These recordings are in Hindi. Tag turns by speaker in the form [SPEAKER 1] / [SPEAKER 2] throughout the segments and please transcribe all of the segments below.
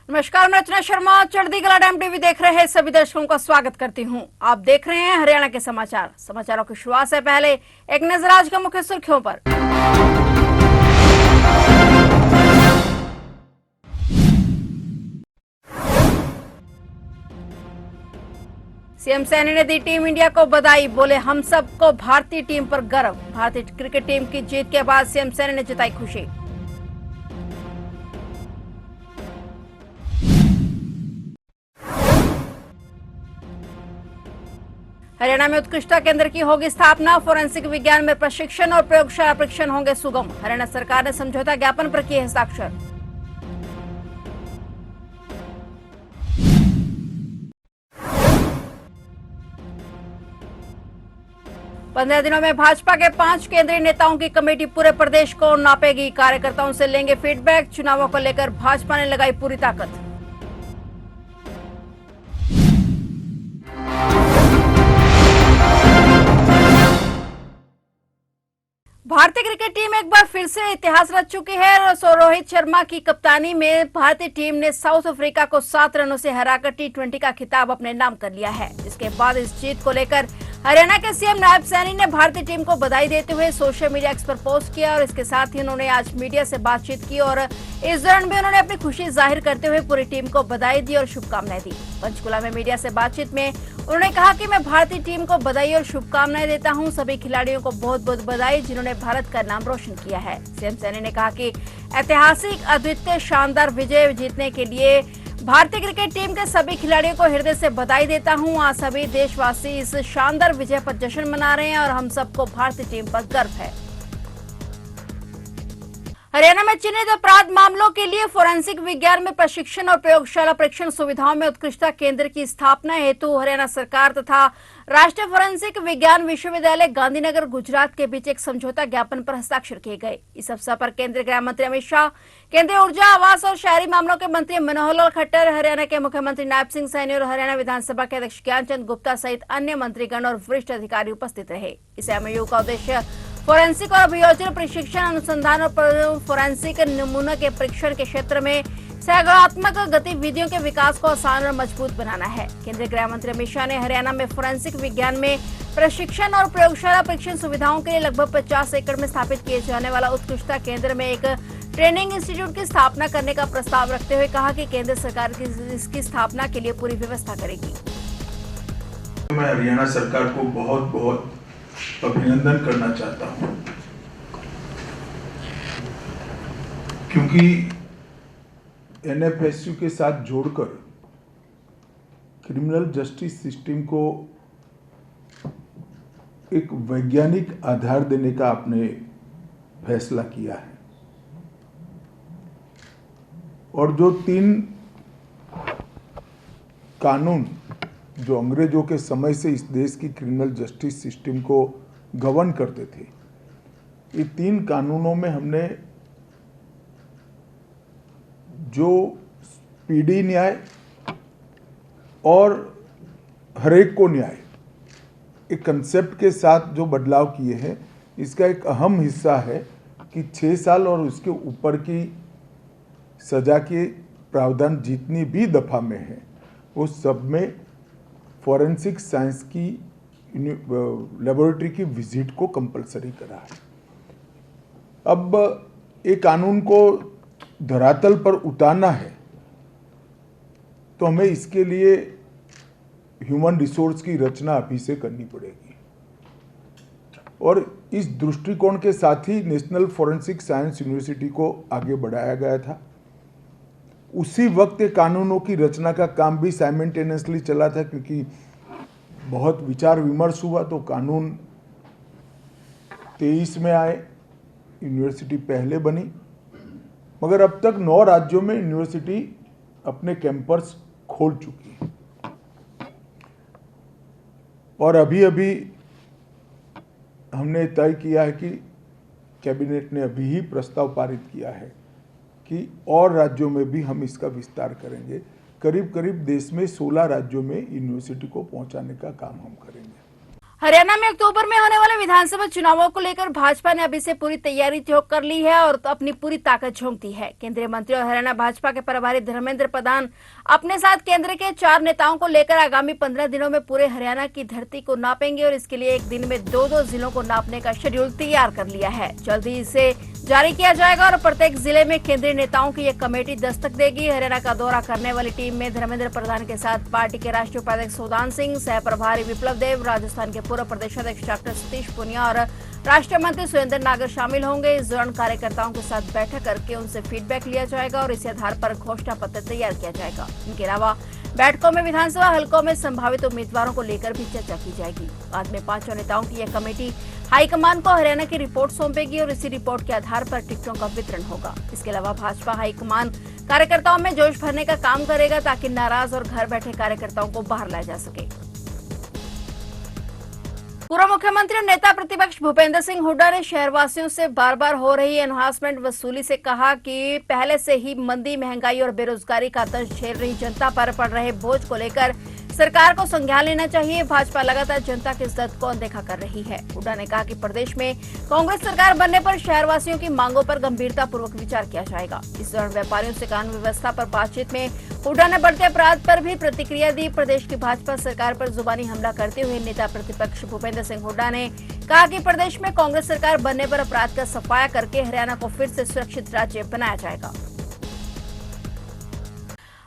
[SPEAKER 1] नमस्कार, मैं रचना शर्मा चढ़ती कला टाइम टीवी देख रहे हैं सभी दर्शकों का स्वागत करती हूं। आप देख रहे हैं हरियाणा के समाचारों की शुरुआत से पहले एक नजर आज के मुख्य सुर्खियों पर। सीएम सैनी ने दी टीम इंडिया को बधाई, बोले हम सबको भारतीय टीम पर गर्व। भारतीय क्रिकेट टीम की जीत के बाद सीएम सैनी ने जताई खुशी। हरियाणा में उत्कृष्टता केंद्र की होगी स्थापना, फोरेंसिक विज्ञान में प्रशिक्षण और प्रयोगशाला परीक्षण होंगे सुगम। हरियाणा सरकार ने समझौता ज्ञापन पर किए हस्ताक्षर। पंद्रह दिनों में भाजपा के 5 केंद्रीय नेताओं की कमेटी पूरे प्रदेश को नापेगी, कार्यकर्ताओं से लेंगे फीडबैक। चुनावों को लेकर भाजपा ने लगाई पूरी ताकत। भारतीय क्रिकेट टीम एक बार फिर से इतिहास रच चुकी है। रोहित शर्मा की कप्तानी में भारतीय टीम ने साउथ अफ्रीका को 7 रनों से हराकर टी20 का खिताब अपने नाम कर लिया है। इसके बाद इस जीत को लेकर हरियाणा के सीएम नायब सैनी ने भारतीय टीम को बधाई देते हुए सोशल मीडिया एक्स पर पोस्ट किया और इसके साथ ही उन्होंने आज मीडिया से बातचीत की और इस दौरान भी उन्होंने अपनी खुशी जाहिर करते हुए पूरी टीम को बधाई दी और शुभकामनाएं दी। पंचकुला में मीडिया से बातचीत में उन्होंने कहा कि मैं भारतीय टीम को बधाई और शुभकामनाएं देता हूं। सभी खिलाड़ियों को बहुत बहुत बधाई जिन्होंने भारत का नाम रोशन किया है। सीएम सैनी ने कहा कि ऐतिहासिक, अद्वितीय, शानदार विजय जीतने के लिए भारतीय क्रिकेट टीम के सभी खिलाड़ियों को हृदय से बधाई देता हूं। आज सभी देशवासी इस शानदार विजय पर जश्न मना रहे हैं और हम सबको भारतीय टीम पर गर्व है। हरियाणा में चिन्हित अपराध मामलों के लिए फोरेंसिक विज्ञान में प्रशिक्षण और प्रयोगशाला परीक्षण सुविधाओं में उत्कृष्टता केंद्र की स्थापना हेतु हरियाणा सरकार तथा राष्ट्रीय फोरेंसिक विज्ञान विश्वविद्यालय गांधीनगर गुजरात के बीच एक समझौता ज्ञापन पर हस्ताक्षर किए गए। इस अवसर पर केंद्रीय गृह मंत्री अमित शाह, केंद्रीय ऊर्जा, आवास और शहरी मामलों के मंत्री मनोहर लाल खट्टर, हरियाणा के मुख्यमंत्री नायब सिंह सैनी और हरियाणा विधानसभा के अध्यक्ष ज्ञानचंद गुप्ता सहित अन्य मंत्रीगण और वरिष्ठ अधिकारी उपस्थित रहे। इस एमओयू का उद्देश्य फोरेंसिक और अभियोजन प्रशिक्षण, अनुसंधान और फोरेंसिक नमूना के परीक्षण के क्षेत्र में सहयोगात्मक गतिविधियों के विकास को आसान और मजबूत बनाना है। केंद्रीय गृह मंत्री अमित शाह ने हरियाणा में फोरेंसिक विज्ञान में प्रशिक्षण और प्रयोगशाला परीक्षण सुविधाओं के लिए लगभग 50 एकड़ में स्थापित किए जाने वाला उत्कृष्टता केंद्र में एक ट्रेनिंग इंस्टीट्यूट की स्थापना करने का प्रस्ताव रखते हुए कहा कि केंद्र सरकार इसकी स्थापना के लिए पूरी व्यवस्था करेगी।
[SPEAKER 2] मैं हरियाणा सरकार को बहुत बहुत अभिनंदन करना चाहता हूं, क्योंकि एनएफएसयू के साथ जोड़कर क्रिमिनल जस्टिस सिस्टम को एक वैज्ञानिक आधार देने का आपने फैसला किया है और जो 3 कानून जो अंग्रेजों के समय से इस देश की क्रिमिनल जस्टिस सिस्टम को गवर्न करते थे, ये 3 कानूनों में हमने जो स्पीडी न्याय और हरेक को न्याय एक कंसेप्ट के साथ जो बदलाव किए हैं, इसका एक अहम हिस्सा है कि 6 साल और उसके ऊपर की सजा के प्रावधान जितनी भी दफा में है उस सब में फॉरेंसिक साइंस की लेबोरेटरी की विजिट को कंपलसरी करा है। अब ये कानून को धरातल पर उतारना है तो हमें इसके लिए ह्यूमन रिसोर्स की रचना अभी से करनी पड़ेगी और इस दृष्टिकोण के साथ ही नेशनल फॉरेंसिक साइंस यूनिवर्सिटी को आगे बढ़ाया गया था। उसी वक्त कानूनों की रचना का काम भी साइमल्टेनियसली चला था, क्योंकि बहुत विचार विमर्श हुआ तो कानून 23 में आए, यूनिवर्सिटी पहले बनी, मगर अब तक 9 राज्यों में यूनिवर्सिटी अपने कैंपस खोल चुकी है और अभी अभी हमने तय किया है कि कैबिनेट ने अभी ही प्रस्ताव पारित किया है कि और राज्यों में भी हम इसका विस्तार करेंगे। करीब करीब देश में 16 राज्यों में यूनिवर्सिटी को पहुंचाने का काम हम करेंगे।
[SPEAKER 1] हरियाणा में अक्टूबर में होने वाले विधानसभा चुनावों को लेकर भाजपा ने अभी से पूरी तैयारी कर ली है और अपनी पूरी ताकत झोंक दी है। केंद्रीय मंत्री और हरियाणा भाजपा के प्रभारी धर्मेंद्र प्रधान अपने साथ केंद्र के 4 नेताओं को लेकर आगामी 15 दिनों में पूरे हरियाणा की धरती को नापेंगे और इसके लिए एक दिन में 2-2 जिलों को नापने का शेड्यूल तैयार कर लिया है। जल्द ही इसे जारी किया जाएगा और प्रत्येक जिले में केंद्रीय नेताओं की एक कमेटी दस्तक देगी। हरियाणा का दौरा करने वाली टीम में धर्मेंद्र प्रधान के साथ पार्टी के राष्ट्रीय उपाध्यक्ष सुदान सिंह, सह प्रभारी विप्लव देव, राजस्थान के पूर्व प्रदेशाध्यक्ष डॉक्टर सतीश पुनिया और राष्ट्रीय मंत्री सुरेंद्र नागर शामिल होंगे। इस दौरान कार्यकर्ताओं के साथ बैठक करके उनसे फीडबैक लिया जाएगा और इसी आधार पर घोषणा पत्र तैयार किया जाएगा। इनके अलावा बैठकों में विधानसभा हलकों में संभावित उम्मीदवारों को लेकर भी चर्चा की जाएगी। बाद में 5 नेताओं की यह कमेटी हाईकमान को हरियाणा की रिपोर्ट सौंपेगी और इसी रिपोर्ट के आधार पर टिकटों का वितरण होगा। इसके अलावा भाजपा हाईकमान कार्यकर्ताओं में जोश भरने का काम करेगा ताकि नाराज और घर बैठे कार्यकर्ताओं को बाहर लाया जा सके। पूर्व मुख्यमंत्री और नेता प्रतिपक्ष भूपेंद्र सिंह हुड्डा ने शहरवासियों से बार बार हो रही एनहांसमेंट वसूली से कहा कि पहले से ही मंदी, महंगाई और बेरोजगारी का दर्द झेल रही जनता पर पड़ रहे बोझ को लेकर सरकार को संज्ञान लेना चाहिए। भाजपा लगातार जनता के इस दर्द को अनदेखा कर रही है। हुड्डा ने कहा कि प्रदेश में कांग्रेस सरकार बनने पर शहरवासियों की मांगों पर गंभीरता पूर्वक विचार किया जाएगा। इस दौरान व्यापारियों से कानून व्यवस्था पर बातचीत में हुड्डा ने बढ़ते अपराध पर भी प्रतिक्रिया दी। प्रदेश की भाजपा सरकार पर जुबानी हमला करते हुए नेता प्रतिपक्ष भूपेंद्र सिंह हुड्डा ने कहा कि प्रदेश में कांग्रेस सरकार बनने पर अपराध का सफाया करके हरियाणा को फिर से सुरक्षित राज्य बनाया जाएगा।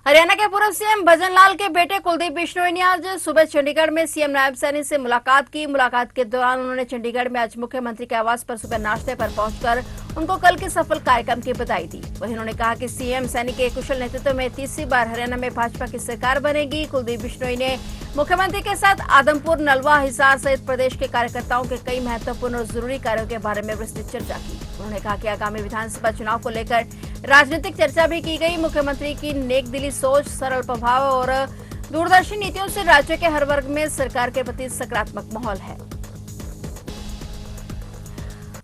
[SPEAKER 1] हरियाणा के पूर्व सीएम भजन लाल के बेटे कुलदीप बिश्नोई ने आज सुबह चंडीगढ़ में सीएम नायब सैनी से मुलाकात की। मुलाकात के दौरान उन्होंने चंडीगढ़ में आज मुख्यमंत्री के आवास पर सुबह नाश्ते पर पहुंचकर उनको कल के सफल कार्यक्रम की बधाई दी। वहीं उन्होंने कहा कि सीएम सैनी के कुशल नेतृत्व में तीसरी बार हरियाणा में भाजपा की सरकार बनेगी। कुलदीप बिश्नोई ने मुख्यमंत्री के साथ आदमपुर, नलवा, हिसार सहित प्रदेश के कार्यकर्ताओं के कई महत्वपूर्ण और जरूरी कार्यों के बारे में विस्तृत चर्चा की। उन्होंने कहा कि आगामी विधानसभा चुनाव को लेकर राजनीतिक चर्चा भी की गई। मुख्यमंत्री की नेकदिली सोच, सरल प्रभाव और दूरदर्शी नीतियों से राज्य के हर वर्ग में सरकार के प्रति सकारात्मक माहौल है।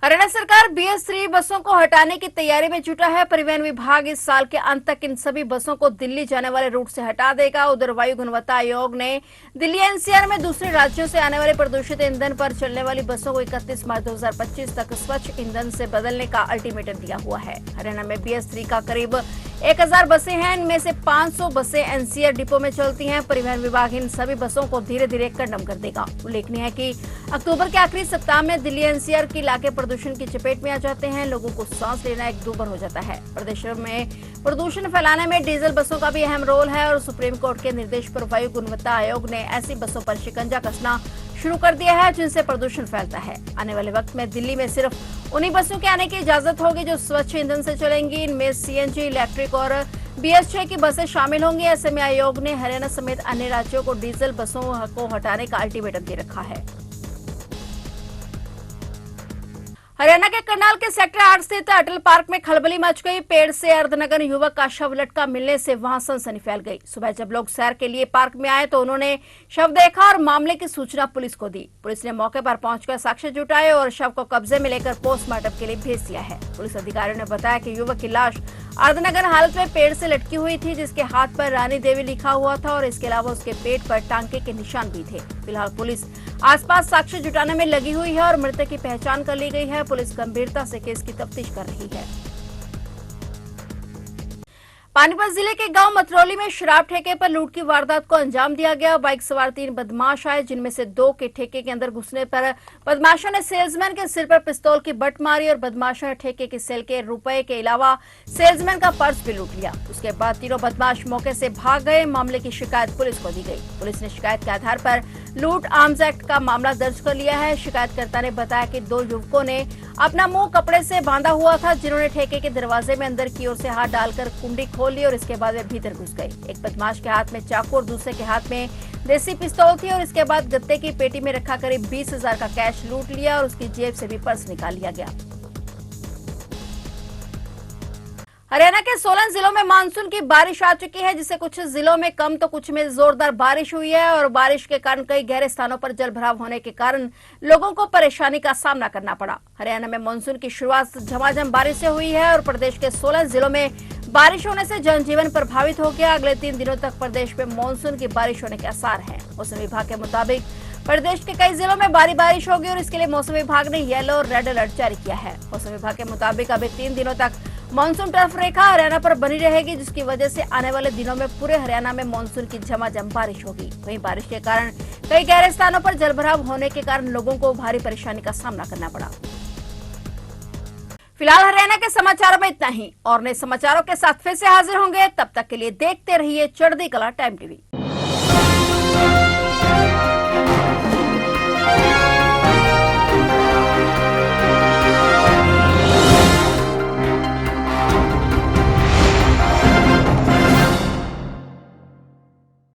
[SPEAKER 1] हरियाणा सरकार BS3 बसों को हटाने की तैयारी में जुटा है। परिवहन विभाग इस साल के अंत तक इन सभी बसों को दिल्ली जाने वाले रूट से हटा देगा। उधर वायु गुणवत्ता आयोग ने दिल्ली NCR में दूसरे राज्यों से आने वाले प्रदूषित ईंधन पर चलने वाली बसों को 31 मार्च 2025 तक स्वच्छ ईंधन से बदलने का अल्टीमेटम दिया हुआ है। हरियाणा में BS3 का करीब 1000 बसें हैं। इनमें से 500 बसें NCR डिपो में चलती हैं। परिवहन विभाग इन सभी बसों को धीरे धीरे कंडम कर देगा। उल्लेखनीय है कि अक्टूबर के आखिरी सप्ताह में दिल्ली NCR के इलाके प्रदूषण की चपेट में आ जाते हैं। लोगों को सांस लेना एक दूभर हो जाता है। प्रदेश में प्रदूषण फैलाने में डीजल बसों का भी अहम रोल है और सुप्रीम कोर्ट के निर्देश पर वायु गुणवत्ता आयोग ने ऐसी बसों पर शिकंजा कसना शुरू कर दिया है जिनसे प्रदूषण फैलता है। आने वाले वक्त में दिल्ली में सिर्फ उन्हीं बसों के आने की इजाजत होगी जो स्वच्छ ईंधन से चलेंगी। इनमें CNG, इलेक्ट्रिक और BS6 की बसें शामिल होंगी। ऐसे में आयोग ने हरियाणा समेत अन्य राज्यों को डीजल बसों को हटाने का अल्टीमेटम दे रखा है। हरियाणा के करनाल के सेक्टर 8 स्थित अटल पार्क में खलबली मच गई। पेड़ से अर्धनग्न युवक का शव लटका मिलने से वहां सनसनी फैल गई। सुबह जब लोग सैर के लिए पार्क में आए तो उन्होंने शव देखा और मामले की सूचना पुलिस को दी। पुलिस ने मौके पर पहुंचकर साक्ष्य जुटाए और शव को कब्जे में लेकर पोस्टमार्टम के लिए भेज दिया है। पुलिस अधिकारियों ने बताया कि युवक की लाश अर्धनग्न हालत में पेड़ से लटकी हुई थी, जिसके हाथ पर रानी देवी लिखा हुआ था और इसके अलावा उसके पेट पर टांके के निशान भी थे। फिलहाल पुलिस आसपास साक्ष्य जुटाने में लगी हुई है और मृतक की पहचान कर ली गई है। पुलिस गंभीरता से केस की तफ्तीश कर रही है। पानीपत जिले के गांव मथरौली में शराब ठेके पर लूट की वारदात को अंजाम दिया गया। बाइक सवार 3 बदमाश आए, जिनमें से 2 के ठेके के अंदर घुसने पर बदमाशों ने सेल्समैन के सिर पर पिस्तौल की बट मारी और बदमाशों ने ठेके की सेल के रुपए के अलावा सेल्समैन का पर्स भी लूट लिया। उसके बाद तीनों बदमाश मौके से भाग गए। मामले की शिकायत पुलिस को दी गई। पुलिस ने शिकायत के आधार पर लूट आर्म्स एक्ट का मामला दर्ज कर लिया है। शिकायतकर्ता ने बताया कि 2 युवकों ने अपना मुंह कपड़े से बांधा हुआ था, जिन्होंने ठेके के दरवाजे में अंदर की ओर से हाथ डालकर कुंडी खोल ली और इसके बाद वे भीतर घुस गए। एक बदमाश के हाथ में चाकू और दूसरे के हाथ में देसी पिस्तौल थी और इसके बाद गत्ते की पेटी में रखा करीब 20,000 का कैश लूट लिया और उसकी जेब से भी पर्स निकाल लिया गया। हरियाणा के 16 जिलों में मानसून की बारिश आ चुकी है, जिससे कुछ जिलों में कम तो कुछ में जोरदार बारिश हुई है और बारिश के कारण कई गहरे स्थानों पर जलभराव होने के कारण लोगों को परेशानी का सामना करना पड़ा। हरियाणा में मानसून की शुरुआत झमाझम बारिश से हुई है और प्रदेश के 16 जिलों में बारिश होने से जनजीवन प्रभावित हो गया। अगले 3 दिनों तक प्रदेश में मानसून की बारिश होने के आसार हैं। मौसम विभाग के मुताबिक प्रदेश के कई जिलों में भारी बारिश होगी और इसके लिए मौसम विभाग ने येलो और रेड अलर्ट जारी किया है। मौसम विभाग के मुताबिक अभी 3 दिनों तक मानसून टर्फ रेखा हरियाणा पर बनी रहेगी, जिसकी वजह से आने वाले दिनों में पूरे हरियाणा में मानसून की झमाझम बारिश होगी। वहीं बारिश के कारण कई गहरे स्थानों पर जलभराव होने के कारण लोगों को भारी परेशानी का सामना करना पड़ा। फिलहाल हरियाणा के समाचारों में इतना ही और नए समाचारों के साथ फिर से हाजिर होंगे। तब तक के लिए देखते रहिए चढ़ती कला टाइम टीवी।